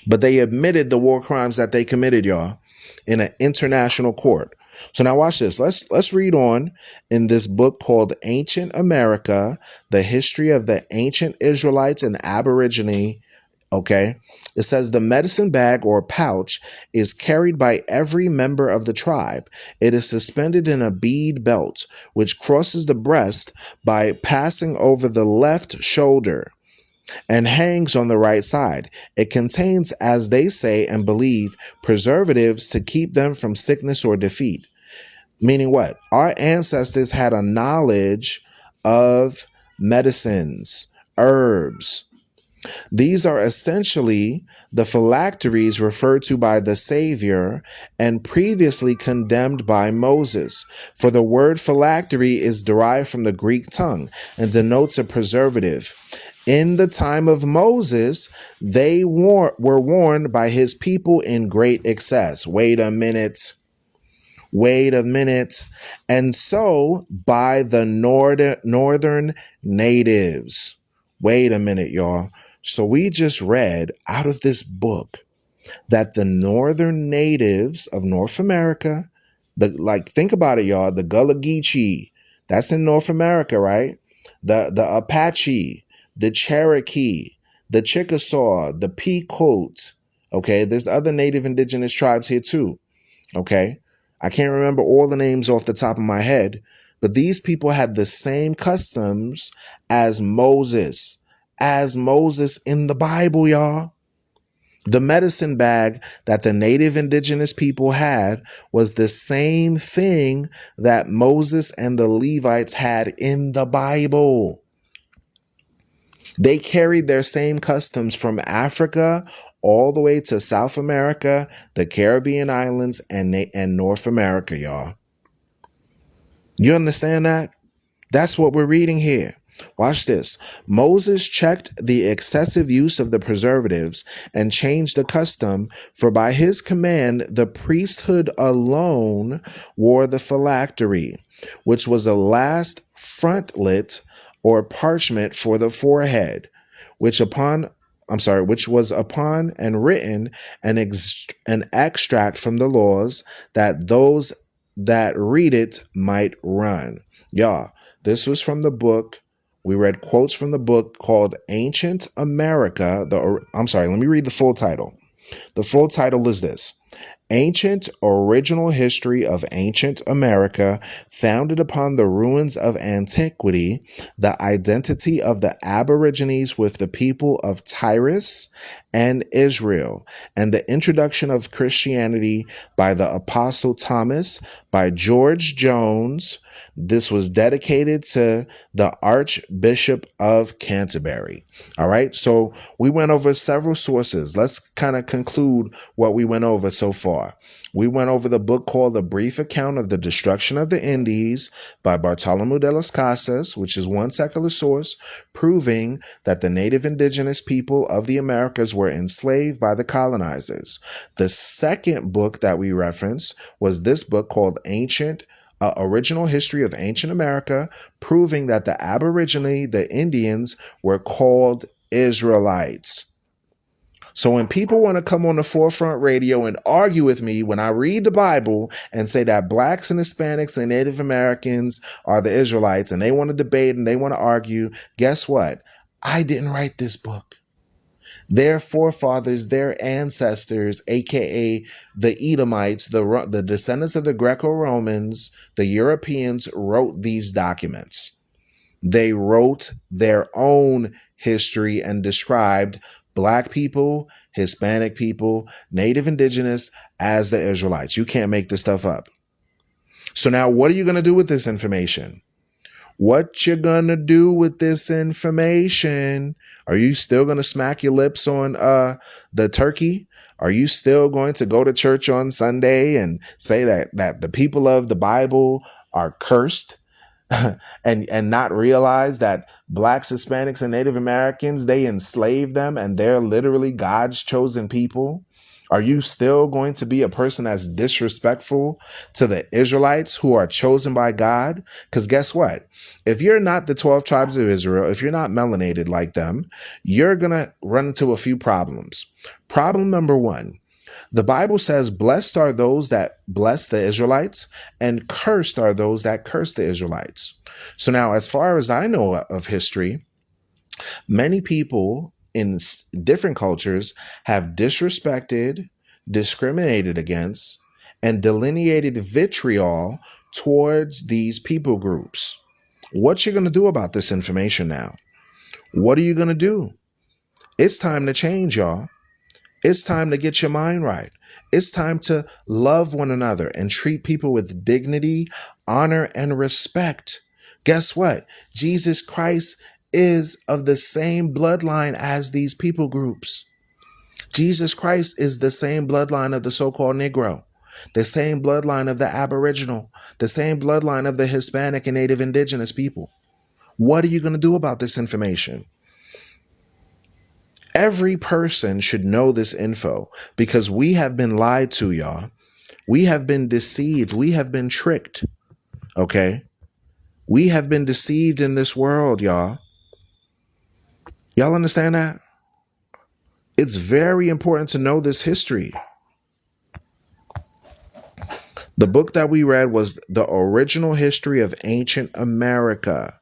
But they admitted the war crimes that they committed, y'all, in an international court. So now watch this. Let's read on in this book called Ancient America, the history of the ancient Israelites and Aborigine. Okay. It says the medicine bag or pouch is carried by every member of the tribe. It is suspended in a bead belt, which crosses the breast by passing over the left shoulder and hangs on the right side. It contains, as they say and believe, preservatives to keep them from sickness or defeat. Meaning what? Our ancestors had a knowledge of medicines, herbs. These are essentially the phylacteries referred to by the Savior and previously condemned by Moses. For the word phylactery is derived from the Greek tongue and denotes a preservative. In the time of Moses, they were worn by his people in great excess. Wait a minute. And so by the northern natives. Wait a minute, y'all. So we just read out of this book that the northern natives of North America, think about it, y'all, the Gullah Geechee, that's in North America, right? The Apache, the Cherokee, the Chickasaw, the Pequot. Okay, there's other native indigenous tribes here too. Okay, I can't remember all the names off the top of my head, but these people had the same customs as Moses in the Bible, y'all. The medicine bag that the native indigenous people had was the same thing that Moses and the Levites had in the Bible. They carried their same customs from Africa all the way to South America, the Caribbean islands, and North America, y'all. You understand that? That's what we're reading here. Watch this. Moses checked the excessive use of the preservatives and changed the custom, for by his command, the priesthood alone wore the phylactery, which was a last frontlet or parchment for the forehead, which was upon and written an extract from the laws, that those that read it might run. Y'all, this was from the book. We read quotes from the book called Ancient America. Let me read the full title. The full title is this: Ancient Original History of Ancient America, founded upon the ruins of antiquity, the identity of the Aborigines with the people of Tyrus and Israel, and the introduction of Christianity by the Apostle Thomas, by George Jones. This was dedicated to the Archbishop of Canterbury. All right. So we went over several sources. Let's kind of conclude what we went over so far. We went over the book called A Brief Account of the Destruction of the Indies by Bartolomé de las Casas, which is one secular source proving that the native indigenous people of the Americas were enslaved by the colonizers. The second book that we referenced was this book called Original History of Ancient America, proving that the Aborigine, the Indians, were called Israelites. So when people want to come on the Forefront Radio and argue with me when I read the Bible and say that blacks and Hispanics and Native Americans are the Israelites, and they want to debate and they want to argue, guess what? I didn't write this book. Their forefathers, their ancestors, aka the Edomites, the descendants of the Greco-Romans, the Europeans, wrote these documents. They wrote their own history and described Black people, Hispanic people, Native Indigenous as the Israelites. You can't make this stuff up. So now what are you going to do with this information? What you gonna do with this information? Are you still gonna smack your lips on the turkey? Are you still going to go to church on Sunday and say that the people of the Bible are cursed and not realize that Blacks, Hispanics, and Native Americans, they enslaved them and they're literally God's chosen people? Are you still going to be a person that's disrespectful to the Israelites who are chosen by God? Because guess what? If you're not the 12 tribes of Israel, if you're not melanated like them, you're going to run into a few problems. Problem number one, the Bible says, blessed are those that bless the Israelites, and cursed are those that curse the Israelites. So now, as far as I know of history, many people in different cultures have disrespected, discriminated against, and delineated vitriol towards these people groups. What you going to do about this information now? What are you going to do? It's time to change, y'all. It's time to get your mind right. It's time to love one another and treat people with dignity, honor, and respect. Guess what? Jesus Christ is of the same bloodline as these people groups. Jesus Christ is the same bloodline of the so-called Negro, the same bloodline of the Aboriginal, the same bloodline of the Hispanic and Native Indigenous people. What are you going to do about this information? Every person should know this info because we have been lied to, y'all. We have been deceived. We have been tricked. Okay? We have been deceived in this world, y'all. Y'all understand that? It's very important to know this history. The book that we read was The Original History of Ancient America.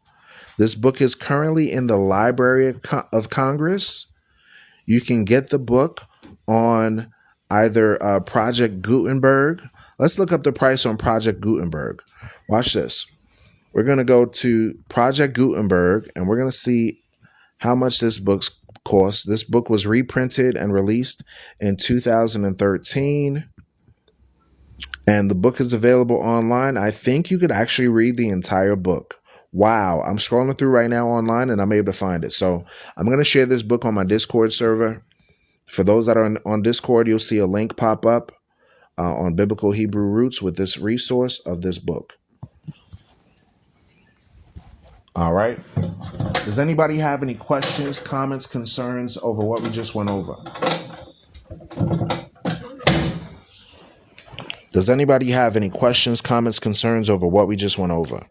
This book is currently in the Library of Congress. You can get the book on either Project Gutenberg. Let's look up the price on Project Gutenberg. Watch this. We're going to go to Project Gutenberg and we're going to see how much this book costs. This book was reprinted and released in 2013. And the book is available online. I think you could actually read the entire book. Wow. I'm scrolling through right now online and I'm able to find it. So I'm going to share this book on my Discord server. For those that are on Discord, you'll see a link pop up on Biblical Hebrew Roots with this resource of this book. All right. Does anybody have any questions, comments, concerns over what we just went over? Does anybody have any questions, comments, concerns over what we just went over?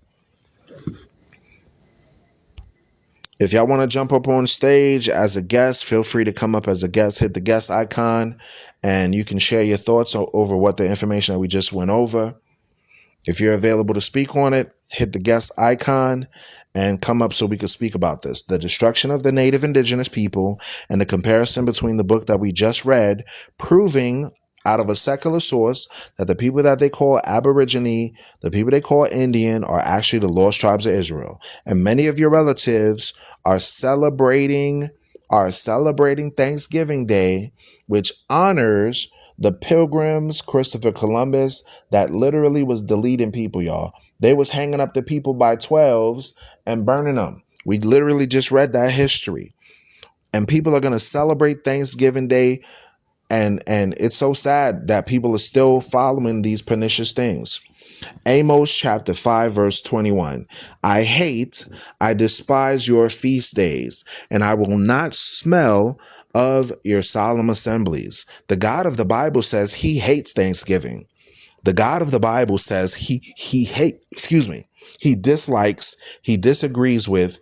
If y'all want to jump up on stage as a guest, feel free to come up as a guest, hit the guest icon, and you can share your thoughts over what the information that we just went over. If you're available to speak on it, hit the guest icon and come up so we can speak about this. The destruction of the Native Indigenous people and the comparison between the book that we just read, proving out of a secular source that the people that they call Aborigine, the people they call Indian, are actually the lost tribes of Israel. And many of your relatives are celebrating Thanksgiving Day, which honors the Pilgrims, Christopher Columbus, that literally was deleting people, y'all. They was hanging up the people by 12s and burning them. We literally just read that history. And people are going to celebrate Thanksgiving Day. And it's so sad that people are still following these pernicious things. Amos chapter 5, verse 21. I despise your feast days, and I will not smell of your solemn assemblies. The God of the Bible says he hates Thanksgiving. The God of the Bible says he dislikes, he disagrees with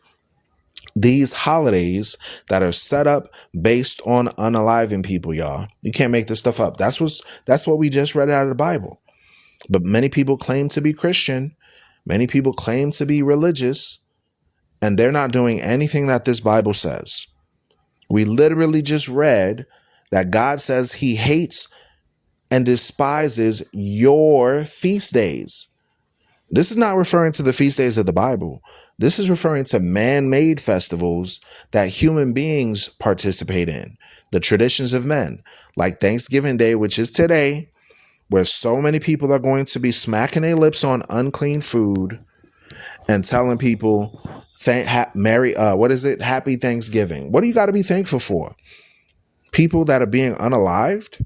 these holidays that are set up based on unaliving people, y'all. You can't make this stuff up. That's what we just read out of the Bible. But many people claim to be Christian. Many people claim to be religious, and they're not doing anything that this Bible says. We literally just read that God says he hates and despises your feast days. This is not referring to the feast days of the Bible. This is referring to man-made festivals that human beings participate in, the traditions of men, like Thanksgiving Day, which is today, where so many people are going to be smacking their lips on unclean food and telling people, Happy Thanksgiving. What do you got to be thankful for? People that are being unalived?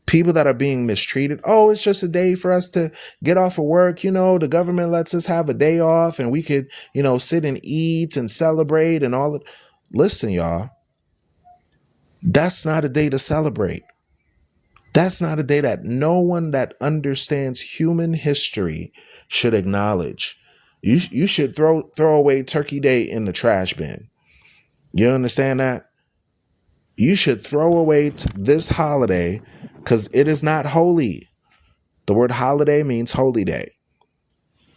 People that are being mistreated? Oh, it's just a day for us to get off of work. The government lets us have a day off and we could, sit and eat and celebrate and all that. Listen, y'all, that's not a day to celebrate. That's not a day that no one that understands human history should acknowledge. You should throw away Turkey Day in the trash bin. You understand that? You should throw away this holiday because it is not holy. The word holiday means holy day.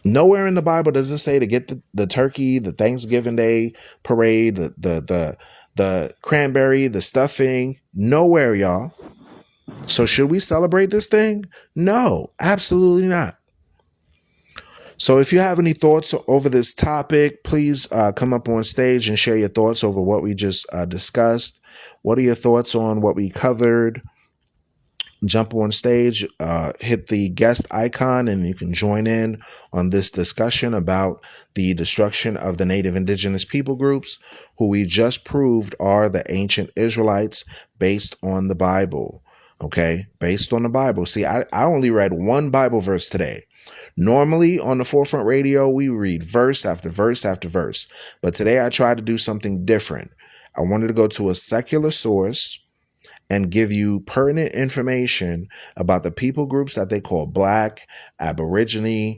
Nowhere in the Bible does it say to get the turkey, the Thanksgiving Day parade, the cranberry, the stuffing. Nowhere, y'all. So should we celebrate this thing? No, absolutely not. So if you have any thoughts over this topic, please come up on stage and share your thoughts over what we just discussed. What are your thoughts on what we covered? Jump on stage, hit the guest icon, and you can join in on this discussion about the destruction of the native indigenous people groups, who we just proved are the ancient Israelites based on the Bible. Okay, based on the Bible. See, I only read one Bible verse today. Normally on the Forefront Radio, we read verse after verse after verse. But today I tried to do something different. I wanted to go to a secular source and give you pertinent information about the people groups that they call Black, Aboriginal,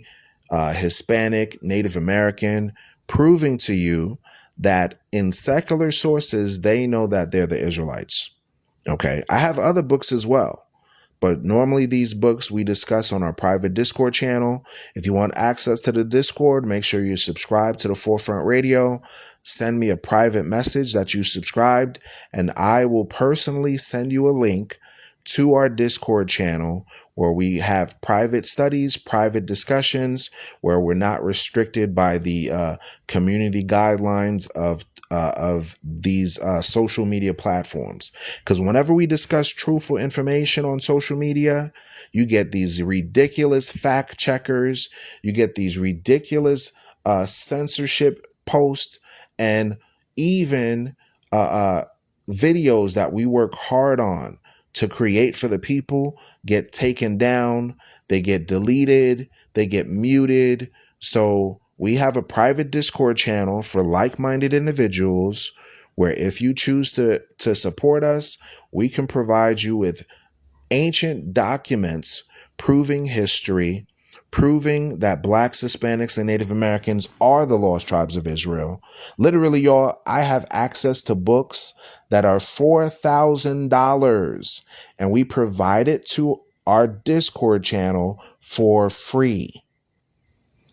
Hispanic, Native American, proving to you that in secular sources, they know that they're the Israelites. Okay, I have other books as well. But normally these books we discuss on our private Discord channel. If you want access to the Discord, make sure you subscribe to the Forefront Radio. Send me a private message that you subscribed, and I will personally send you a link to our Discord channel where we have private studies, private discussions, where we're not restricted by the community guidelines of these social media platforms. Because whenever we discuss truthful information on social media, you get these ridiculous fact checkers, you get these ridiculous censorship posts, and even videos that we work hard on to create for the people get taken down, they get deleted, they get muted. So we have a private Discord channel for like-minded individuals where if you choose to support us, we can provide you with ancient documents proving history, proving that Blacks, Hispanics, and Native Americans are the lost tribes of Israel. Literally, y'all, I have access to books that are $4,000, and we provide it to our Discord channel for free.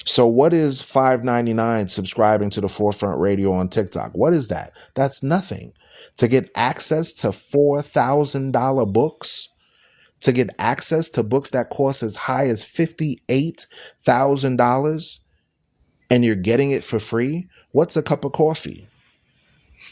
So what is $5.99 subscribing to the Forefront Radio on TikTok? What is that? That's nothing. To get access to $4,000 books, to get access to books that cost as high as $58,000, and you're getting it for free? What's a cup of coffee?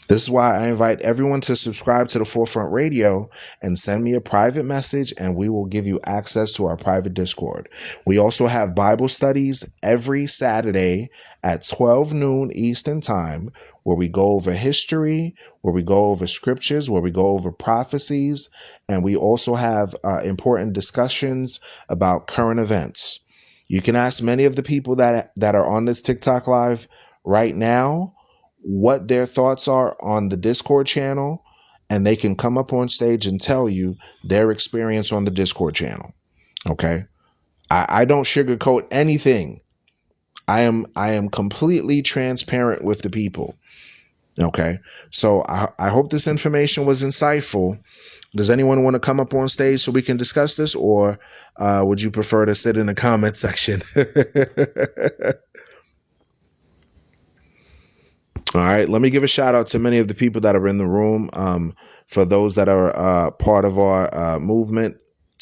This is why I invite everyone to subscribe to the Forefront Radio and send me a private message, and we will give you access to our private Discord. We also have Bible studies every Saturday at 12 noon Eastern Time, where we go over history, where we go over scriptures, where we go over prophecies, and we also have important discussions about current events. You can ask many of the people that are on this TikTok live right now what their thoughts are on the Discord channel, and they can come up on stage and tell you their experience on the Discord channel. Okay. I don't sugarcoat anything. I am completely transparent with the people. Okay. So I hope this information was insightful. Does anyone want to come up on stage so we can discuss this, or would you prefer to sit in the comment section? All right, let me give a shout out to many of the people that are in the room. For those that are part of our movement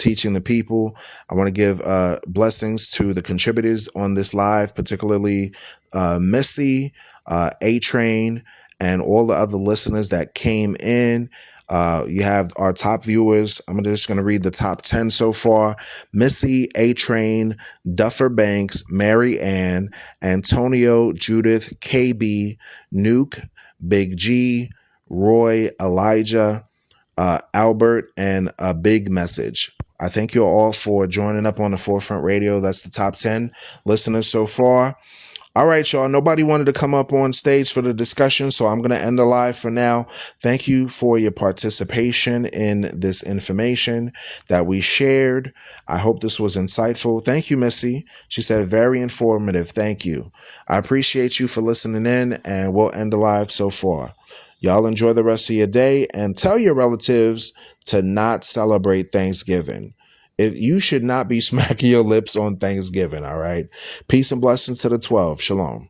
teaching the people. I want to give blessings to the contributors on this live, particularly Missy, A-Train, and all the other listeners that came in. You have our top viewers. I'm just going to read the top 10 so far. Missy, A-Train, Duffer Banks, Mary Ann, Antonio, Judith, KB, Nuke, Big G, Roy, Elijah, Albert, and a big message. I thank you all for joining up on the Forefront Radio. That's the top 10 listeners so far. All right, y'all. Nobody wanted to come up on stage for the discussion, so I'm going to end the live for now. Thank you for your participation in this information that we shared. I hope this was insightful. Thank you, Missy. She said, very informative. Thank you. I appreciate you for listening in, and we'll end the live so far. Y'all enjoy the rest of your day, and tell your relatives to not celebrate Thanksgiving. You should not be smacking your lips on Thanksgiving, all right? Peace and blessings to the 12. Shalom.